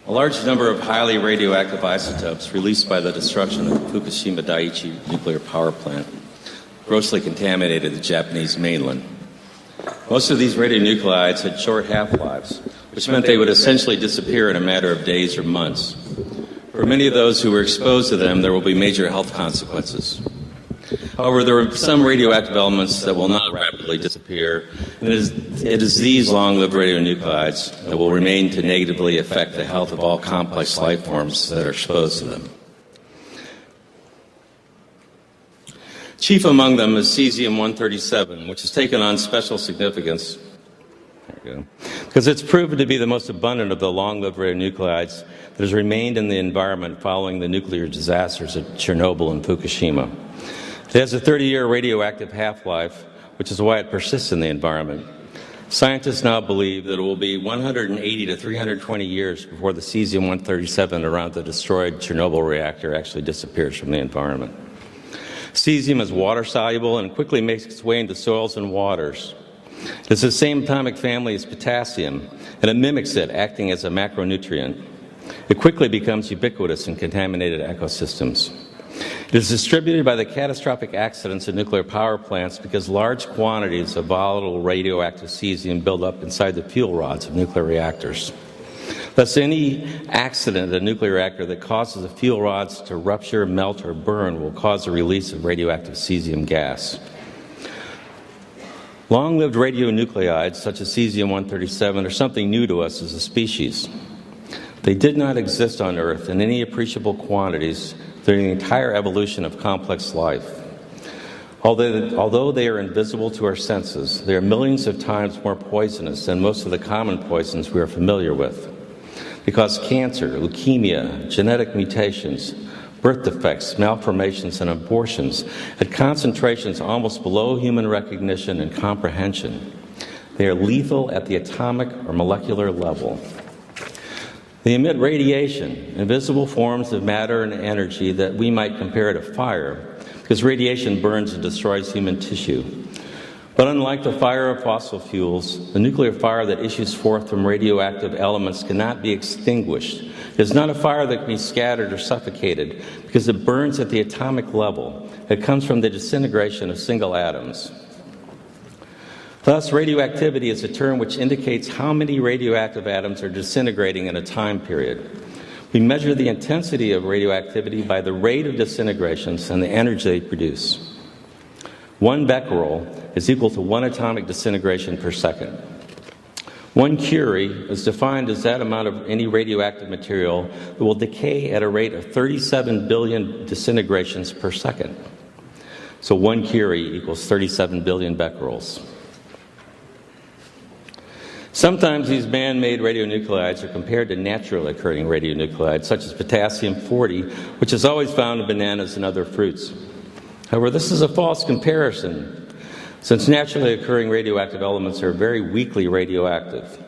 A large number of highly radioactive isotopes released by the destruction of the Fukushima Daiichi nuclear power plant grossly contaminated the Japanese mainland. Most of these radionuclides had short half-lives, which meant they would essentially disappear in a matter of days or months. For many of those who were exposed to them, there will be major health consequences. However, there are some radioactive elements that will not rapidly disappear, and it is these long-lived radionuclides that will remain to negatively affect the health of all complex life forms that are exposed to them. Chief among them is cesium-137, which has taken on special significance because it's proven to be the most abundant of the long-lived radionuclides that has remained in the environment following the nuclear disasters at Chernobyl and Fukushima. It has a 30-year radioactive half-life, which is why it persists in the environment. Scientists now believe that it will be 180 to 320 years before the cesium-137 around the destroyed Chernobyl reactor actually disappears from the environment. Cesium is water-soluble and quickly makes its way into soils and waters. It's the same atomic family as potassium, and it mimics it, acting as a macronutrient. It quickly becomes ubiquitous in contaminated ecosystems. It is distributed by the catastrophic accidents at nuclear power plants because large quantities of volatile radioactive cesium build up inside the fuel rods of nuclear reactors. Thus, any accident at a nuclear reactor that causes the fuel rods to rupture, melt, or burn will cause the release of radioactive cesium gas. Long-lived radionuclides, such as cesium-137, are something new to us as a species. They did not exist on Earth in any appreciable quantities during the entire evolution of complex life. Although they are invisible to our senses, they are millions of times more poisonous than most of the common poisons we are familiar with. They cause cancer, leukemia, genetic mutations, birth defects, malformations, and abortions at concentrations almost below human recognition and comprehension. They are lethal at the atomic or molecular level. They emit radiation, invisible forms of matter and energy that we might compare to fire, because radiation burns and destroys human tissue. But unlike the fire of fossil fuels, the nuclear fire that issues forth from radioactive elements cannot be extinguished. It is not a fire that can be scattered or suffocated because it burns at the atomic level. It comes from the disintegration of single atoms. Thus, radioactivity is a term which indicates how many radioactive atoms are disintegrating in a time period. We measure the intensity of radioactivity by the rate of disintegrations and the energy they produce. 1 becquerel is equal to 1 atomic disintegration per second. 1 curie is defined as that amount of any radioactive material that will decay at a rate of 37 billion disintegrations per second. So 1 curie equals 37 billion becquerels. Sometimes these man-made radionuclides are compared to naturally occurring radionuclides, such as potassium-40, which is always found in bananas and other fruits. However, this is a false comparison, since naturally occurring radioactive elements are very weakly radioactive.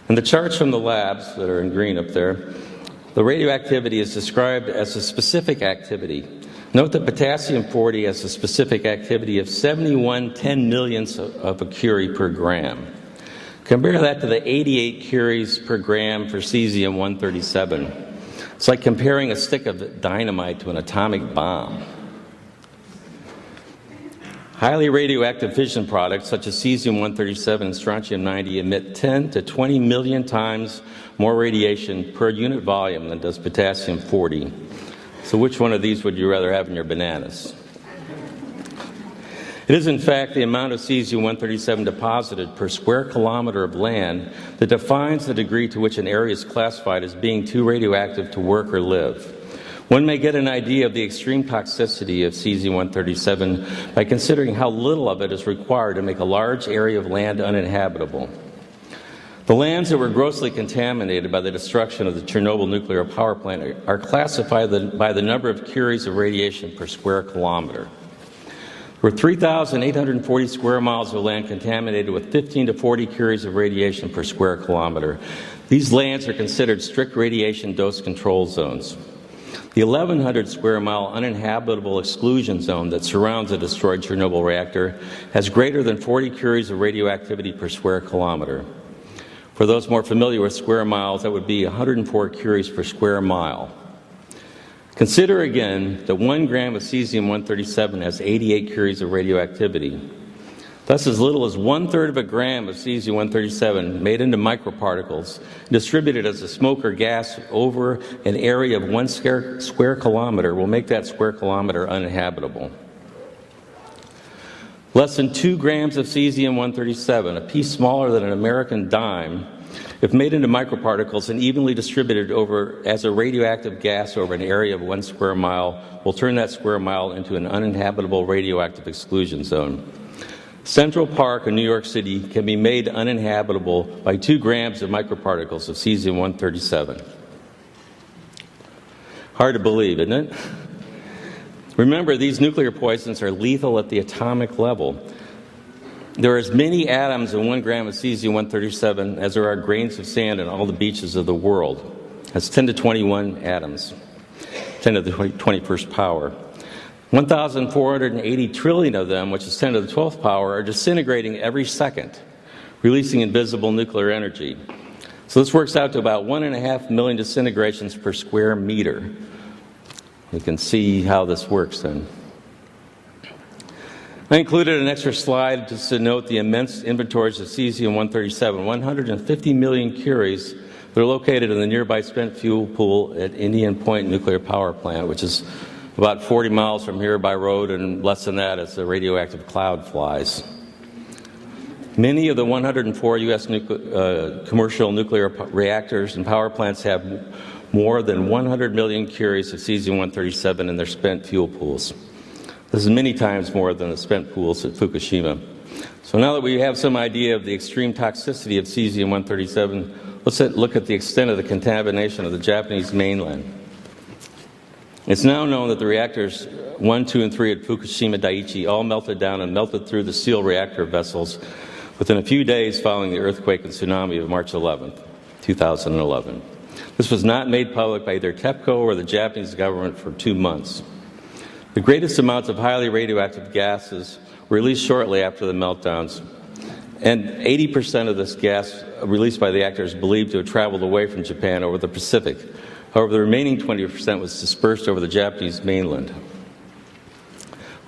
In the charts from the labs that are in green up there, the radioactivity is described as a specific activity. Note that potassium-40 has a specific activity of 71 10-millionths of a curie per gram. Compare that to the 88 curies per gram for cesium-137. It's like comparing a stick of dynamite to an atomic bomb. Highly radioactive fission products such as cesium-137 and strontium-90 emit 10 to 20 million times more radiation per unit volume than does potassium-40. So which one of these would you rather have in your bananas? It is, in fact, the amount of cesium-137 deposited per square kilometer of land that defines the degree to which an area is classified as being too radioactive to work or live. One may get an idea of the extreme toxicity of cesium-137 by considering how little of it is required to make a large area of land uninhabitable. The lands that were grossly contaminated by the destruction of the Chernobyl nuclear power plant are classified by the number of curies of radiation per square kilometer. There were 3,840 square miles of land contaminated with 15 to 40 curies of radiation per square kilometer. These lands are considered strict radiation dose control zones. The 1,100 square mile uninhabitable exclusion zone that surrounds the destroyed Chernobyl reactor has greater than 40 curies of radioactivity per square kilometer. For those more familiar with square miles, that would be 104 curies per square mile. Consider again that 1 gram of cesium-137 has 88 curies of radioactivity. Thus, as little as 1/3 of a gram of cesium-137 made into microparticles, distributed as a smoke or gas over an area of 1 square kilometer will make that square kilometer uninhabitable. Less than 2 grams of cesium-137, a piece smaller than an American dime, if made into microparticles and evenly distributed over as a radioactive gas over an area of 1 square mile, will turn that square mile into an uninhabitable radioactive exclusion zone. Central Park in New York City can be made uninhabitable by 2 grams of microparticles of cesium-137. Hard to believe, isn't it? Remember, these nuclear poisons are lethal at the atomic level. There are as many atoms in 1 gram of cesium-137 as there are grains of sand on all the beaches of the world. That's 10 to 21 atoms, 10 to the 21st power. 1,480 trillion of them, which is 10 to the 12th power, are disintegrating every second, releasing invisible nuclear energy. So this works out to about 1.5 million disintegrations per square meter. You can see how this works then. I included an extra slide just to note the immense inventories of cesium-137, 150 million curies that are located in the nearby spent fuel pool at Indian Point Nuclear Power Plant, which is about 40 miles from here by road, and less than that as the radioactive cloud flies. Many of the 104 U.S. commercial nuclear reactors and power plants have more than 100 million curies of cesium-137 in their spent fuel pools. This is many times more than the spent pools at Fukushima. So now that we have some idea of the extreme toxicity of cesium-137, let's look at the extent of the contamination of the Japanese mainland. It's now known that the reactors 1, 2, and 3 at Fukushima Daiichi all melted down and melted through the sealed reactor vessels within a few days following the earthquake and tsunami of March 11, 2011. This was not made public by either TEPCO or the Japanese government for 2 months. The greatest amounts of highly radioactive gases were released shortly after the meltdowns, and 80% of this gas released by the reactor is believed to have traveled away from Japan over the Pacific. However, the remaining 20% was dispersed over the Japanese mainland.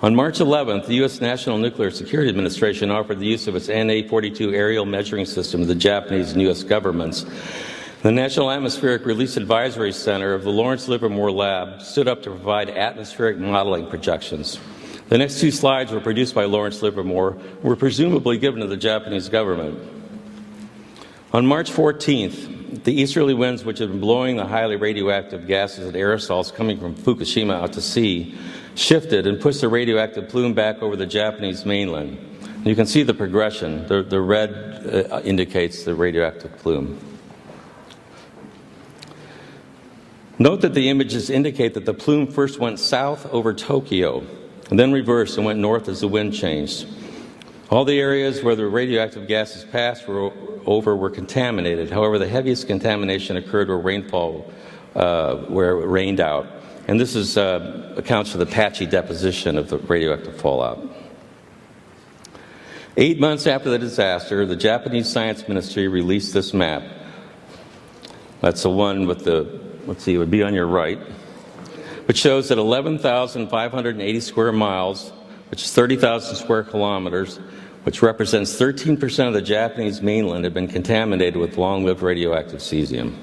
On March 11th, the U.S. National Nuclear Security Administration offered the use of its NA-42 aerial measuring system to the Japanese and U.S. governments. The National Atmospheric Release Advisory Center of the Lawrence Livermore Lab stood up to provide atmospheric modeling projections. The next 2 slides were produced by Lawrence Livermore and were presumably given to the Japanese government. On March 14th, the easterly winds which had been blowing the highly radioactive gases and aerosols coming from Fukushima out to sea shifted and pushed the radioactive plume back over the Japanese mainland. And you can see the progression. The red indicates the radioactive plume. Note that the images indicate that the plume first went south over Tokyo and then reversed and went north as the wind changed. All the areas where the radioactive gases passed were contaminated. However, the heaviest contamination occurred where where it rained out. And this accounts for the patchy deposition of the radioactive fallout. 8 months after the disaster, the Japanese Science Ministry released this map. That's the one with let's see, it would be on your right, which shows that 11,580 square miles, which is 30,000 square kilometers, which represents 13% of the Japanese mainland, had been contaminated with long-lived radioactive cesium.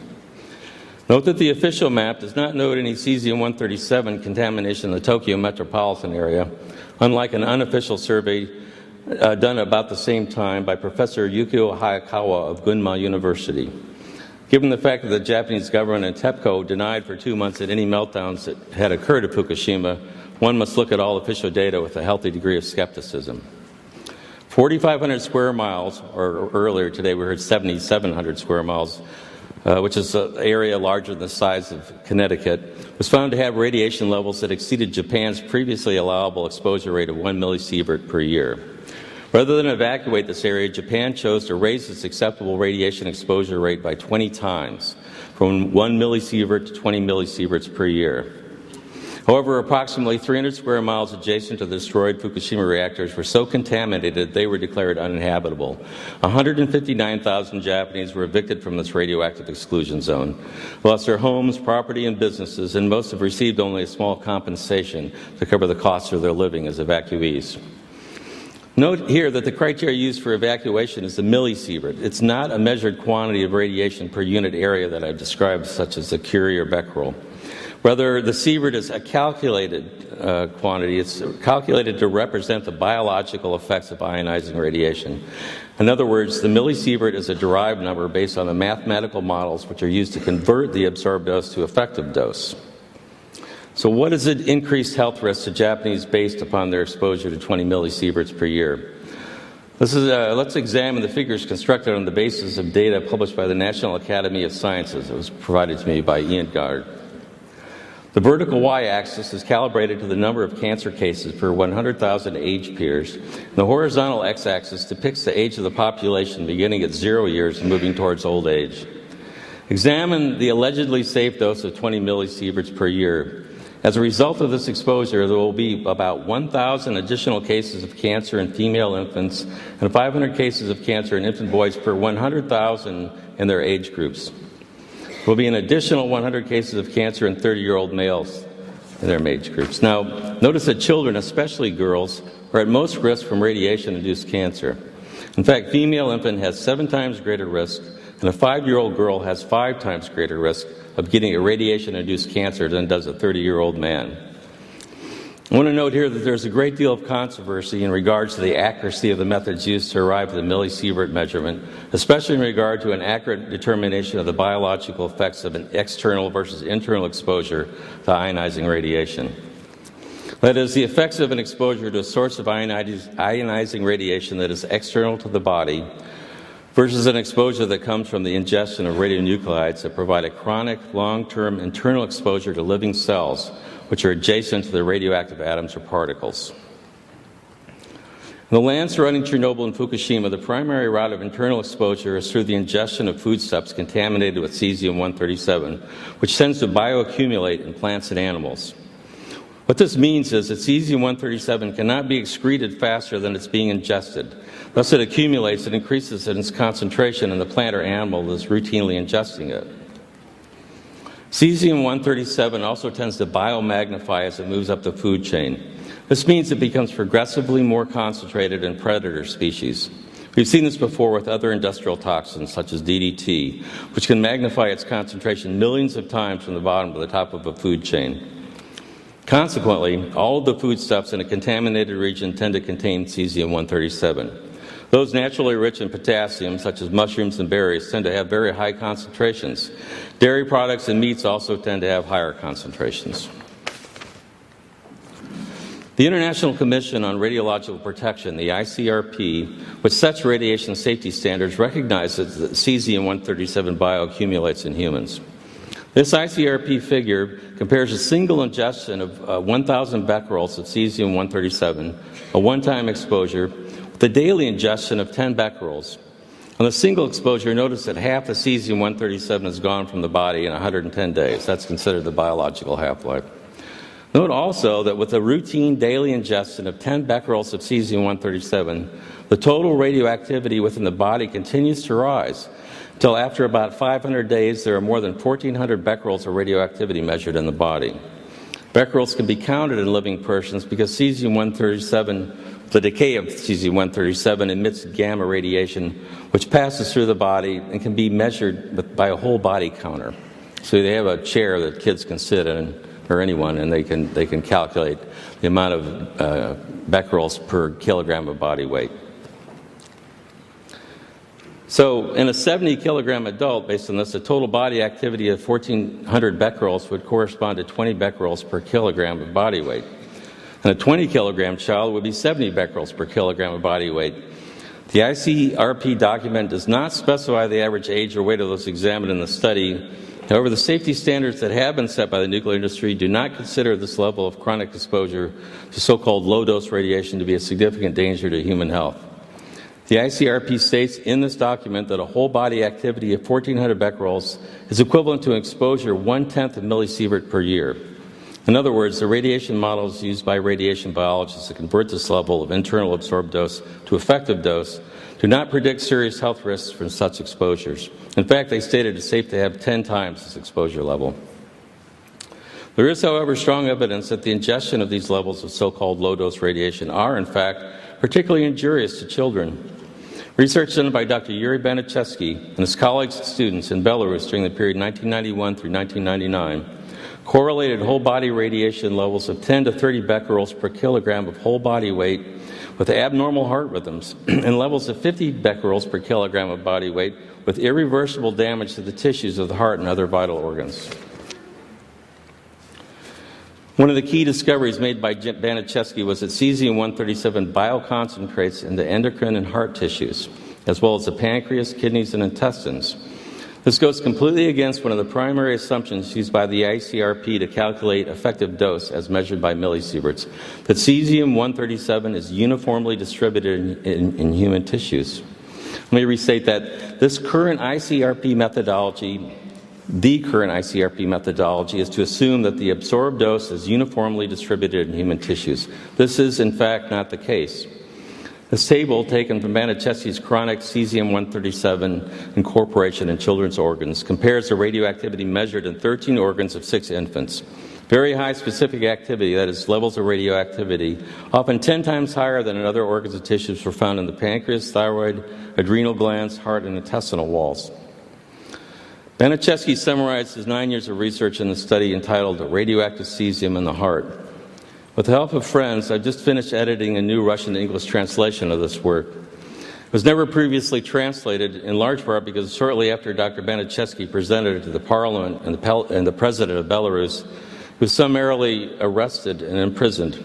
Note that the official map does not note any cesium-137 contamination in the Tokyo metropolitan area, unlike an unofficial survey done about the same time by Professor Yukio Hayakawa of Gunma University. Given the fact that the Japanese government and TEPCO denied for 2 months that any meltdowns that had occurred at Fukushima, one must look at all official data with a healthy degree of skepticism. 4,500 square miles, or earlier today we heard 7,700 square miles, which is an area larger than the size of Connecticut, was found to have radiation levels that exceeded Japan's previously allowable exposure rate of 1 millisievert per year. Rather than evacuate this area, Japan chose to raise its acceptable radiation exposure rate by 20 times, from 1 millisievert to 20 millisieverts per year. However, approximately 300 square miles adjacent to the destroyed Fukushima reactors were so contaminated they were declared uninhabitable. 159,000 Japanese were evicted from this radioactive exclusion zone, lost their homes, property, and businesses, and most have received only a small compensation to cover the costs of their living as evacuees. Note here that the criteria used for evacuation is the millisievert. It's not a measured quantity of radiation per unit area that I've described, such as the Curie or becquerel. Rather, the sievert is a calculated quantity. It's calculated to represent the biological effects of ionizing radiation. In other words, the millisievert is a derived number based on the mathematical models which are used to convert the absorbed dose to effective dose. So what is the increased health risk to Japanese based upon their exposure to 20 millisieverts per year? Let's examine the figures constructed on the basis of data published by the National Academy of Sciences. It was provided to me by Ian Gard. The vertical y-axis is calibrated to the number of cancer cases per 100,000 age peers. The horizontal x-axis depicts the age of the population beginning at 0 years and moving towards old age. Examine the allegedly safe dose of 20 millisieverts per year. As a result of this exposure, there will be about 1,000 additional cases of cancer in female infants and 500 cases of cancer in infant boys per 100,000 in their age groups. There will be an additional 100 cases of cancer in 30-year-old males in their age groups. Now, notice that children, especially girls, are at most risk from radiation-induced cancer. In fact, female infant has 7 times greater risk, and a 5-year-old girl has 5 times greater risk of getting a radiation-induced cancer than does a 30-year-old man. I want to note here that there's a great deal of controversy in regards to the accuracy of the methods used to arrive at the millisievert measurement, especially in regard to an accurate determination of the biological effects of an external versus internal exposure to ionizing radiation. That is, the effects of an exposure to a source of ionizing radiation that is external to the body versus an exposure that comes from the ingestion of radionuclides that provide a chronic, long-term internal exposure to living cells, which are adjacent to the radioactive atoms or particles. In the land surrounding Chernobyl and Fukushima, the primary route of internal exposure is through the ingestion of foodstuffs contaminated with cesium-137, which tends to bioaccumulate in plants and animals. What this means is that cesium-137 cannot be excreted faster than it's being ingested. Thus, it accumulates and increases in its concentration in the plant or animal that is routinely ingesting it. Cesium-137 also tends to biomagnify as it moves up the food chain. This means it becomes progressively more concentrated in predator species. We've seen this before with other industrial toxins, such as DDT, which can magnify its concentration millions of times from the bottom to the top of a food chain. Consequently, all of the foodstuffs in a contaminated region tend to contain cesium-137. Those naturally rich in potassium, such as mushrooms and berries, tend to have very high concentrations. Dairy products and meats also tend to have higher concentrations. The International Commission on Radiological Protection, the ICRP, which sets radiation safety standards, recognizes that cesium-137 bioaccumulates in humans. This ICRP figure compares a single ingestion of 1,000 becquerels of cesium-137, a one-time exposure, with the daily ingestion of 10 becquerels. On the single exposure, notice that half the cesium-137 is gone from the body in 110 days. That's considered the biological half-life. Note also that with a routine daily ingestion of 10 becquerels of cesium-137, the total radioactivity within the body continues to rise until after about 500 days there are more than 1,400 becquerels of radioactivity measured in the body. Becquerels can be counted in living persons because cesium-137, the decay of cesium-137 emits gamma radiation which passes through the body and can be measured by a whole body counter. So they have a chair that kids can sit in, or anyone, and they can calculate the amount of becquerels per kilogram of body weight. So in a 70-kilogram adult, based on this, the total body activity of 1,400 becquerels would correspond to 20 becquerels per kilogram of body weight. And a 20-kilogram child would be 70 becquerels per kilogram of body weight. The ICRP document does not specify the average age or weight of those examined in the study. However, the safety standards that have been set by the nuclear industry do not consider this level of chronic exposure to so-called low-dose radiation to be a significant danger to human health. The ICRP states in this document that a whole body activity of 1,400 becquerels is equivalent to an exposure 1/10 of millisievert per year. In other words, the radiation models used by radiation biologists to convert this level of internal absorbed dose to effective dose do not predict serious health risks from such exposures. In fact, they stated it's safe to have 10 times this exposure level. There is, however, strong evidence that the ingestion of these levels of so-called low-dose radiation are, in fact, particularly injurious to children. Research done by Dr. Yuri Baniszewski and his colleagues and students in Belarus during the period 1991 through 1999 correlated whole-body radiation levels of 10 to 30 becquerels per kilogram of whole body weight with abnormal heart rhythms and levels of 50 becquerels per kilogram of body weight with irreversible damage to the tissues of the heart and other vital organs. One of the key discoveries made by Baniszewski was that cesium-137 bioconcentrates into endocrine and heart tissues, as well as the pancreas, kidneys, and intestines. This goes completely against one of the primary assumptions used by the ICRP to calculate effective dose as measured by millisieverts, that cesium-137 is uniformly distributed in human tissues. Let me restate that the current ICRP methodology is to assume that the absorbed dose is uniformly distributed in human tissues. This is, in fact, not the case. This table, taken from Baniszewski's chronic cesium-137 incorporation in children's organs, compares the radioactivity measured in 13 organs of 6 infants. Very high specific activity, that is, levels of radioactivity, often 10 times higher than in other organs and tissues, were found in the pancreas, thyroid, adrenal glands, heart, and intestinal walls. Baniszewski summarized his 9 years of research in the study entitled Radioactive Cesium in the Heart. With the help of friends, I've just finished editing a new Russian-English translation of this work. It was never previously translated, in large part because shortly after Dr. Baniszewski presented it to the Parliament and the President of Belarus, he was summarily arrested and imprisoned.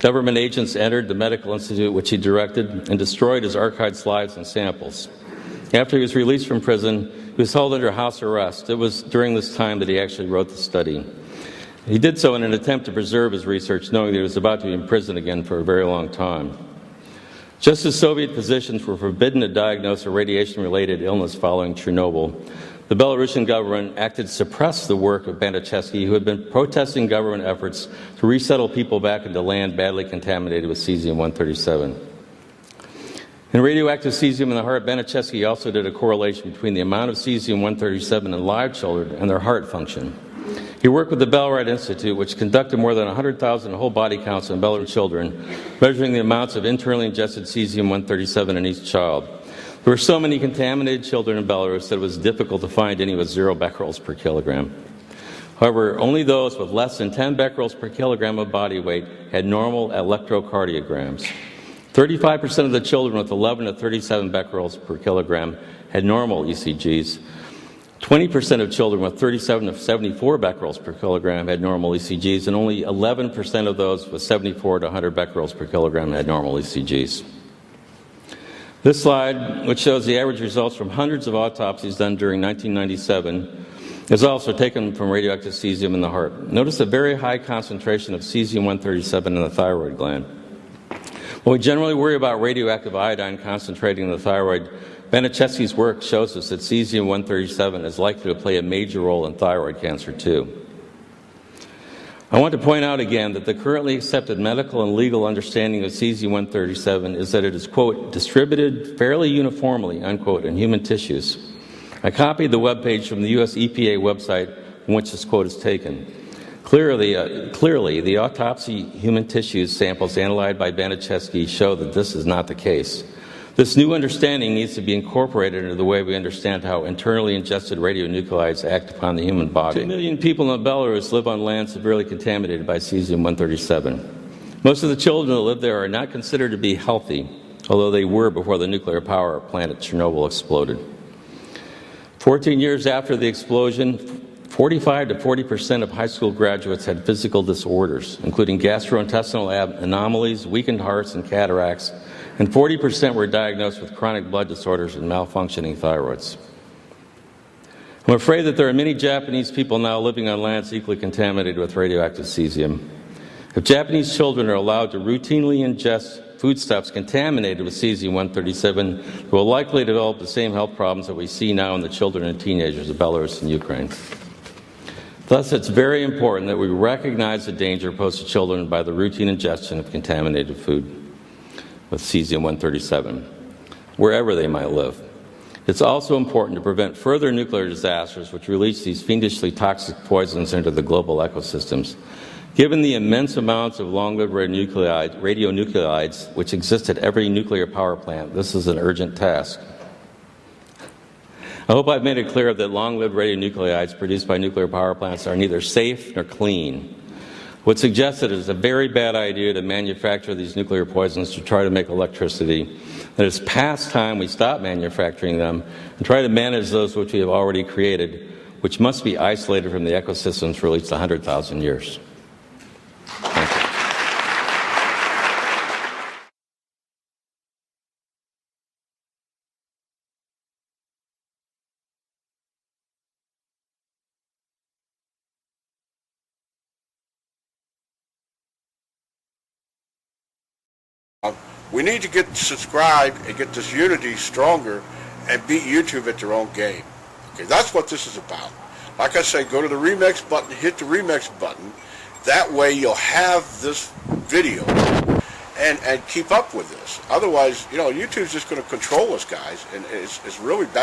Government agents entered the medical institute which he directed and destroyed his archived slides and samples. After he was released from prison, he was held under house arrest. It was during this time that he actually wrote the study. He did so in an attempt to preserve his research, knowing that he was about to be in prison again for a very long time. Just as Soviet physicians were forbidden to diagnose a radiation-related illness following Chernobyl, the Belarusian government acted to suppress the work of Baniszewski, who had been protesting government efforts to resettle people back into land badly contaminated with cesium-137. In radioactive cesium in the heart, Baniszewski also did a correlation between the amount of cesium-137 in live children and their heart function. He worked with the Belrite Institute, which conducted more than 100,000 whole body counts on Belarusian children, measuring the amounts of internally ingested cesium-137 in each child. There were so many contaminated children in Belarus that it was difficult to find any with 0 becquerels per kilogram. However, only those with less than 10 becquerels per kilogram of body weight had normal electrocardiograms. 35% of the children with 11 to 37 becquerels per kilogram had normal ECGs. 20% of children with 37 to 74 becquerels per kilogram had normal ECGs, and only 11% of those with 74 to 100 becquerels per kilogram had normal ECGs. This slide, which shows the average results from hundreds of autopsies done during 1997, is also taken from radioactive cesium in the heart. Notice a very high concentration of cesium-137 in the thyroid gland. While we generally worry about radioactive iodine concentrating in the thyroid, Baniszewski's work shows us that cesium-137 is likely to play a major role in thyroid cancer too. I want to point out again that the currently accepted medical and legal understanding of cesium-137 is that it is, quote, distributed fairly uniformly, unquote, in human tissues. I copied the webpage from the U.S. EPA website from which this quote is taken. Clearly, the autopsy human tissues samples analyzed by Baniszewski show that this is not the case. This new understanding needs to be incorporated into the way we understand how internally ingested radionuclides act upon the human body. 2 million people in Belarus live on land severely contaminated by cesium-137. Most of the children that live there are not considered to be healthy, although they were before the nuclear power plant at Chernobyl exploded. 14 years after the explosion, 45 to 40% of high school graduates had physical disorders, including gastrointestinal anomalies, weakened hearts, and cataracts, and 40% were diagnosed with chronic blood disorders and malfunctioning thyroids. I'm afraid that there are many Japanese people now living on lands equally contaminated with radioactive cesium. If Japanese children are allowed to routinely ingest foodstuffs contaminated with cesium-137, they will likely develop the same health problems that we see now in the children and teenagers of Belarus and Ukraine. Thus, it's very important that we recognize the danger posed to children by the routine ingestion of contaminated food with cesium-137, wherever they might live. It's also important to prevent further nuclear disasters which release these fiendishly toxic poisons into the global ecosystems. Given the immense amounts of long-lived radionuclides which exist at every nuclear power plant, this is an urgent task. I hope I've made it clear that long-lived radionuclides produced by nuclear power plants are neither safe nor clean. What's suggested is a very bad idea to manufacture these nuclear poisons to try to make electricity. That it's past time we stop manufacturing them and try to manage those which we have already created, which must be isolated from the ecosystems for at least 100,000 years. Thank you. We need to get subscribed and get this unity stronger and beat YouTube at their own game. Okay, that's what this is about. Like I say, go to the remix button, hit the remix button. That way you'll have this video and keep up with this. Otherwise, YouTube's just going to control us, guys, and it's really bad.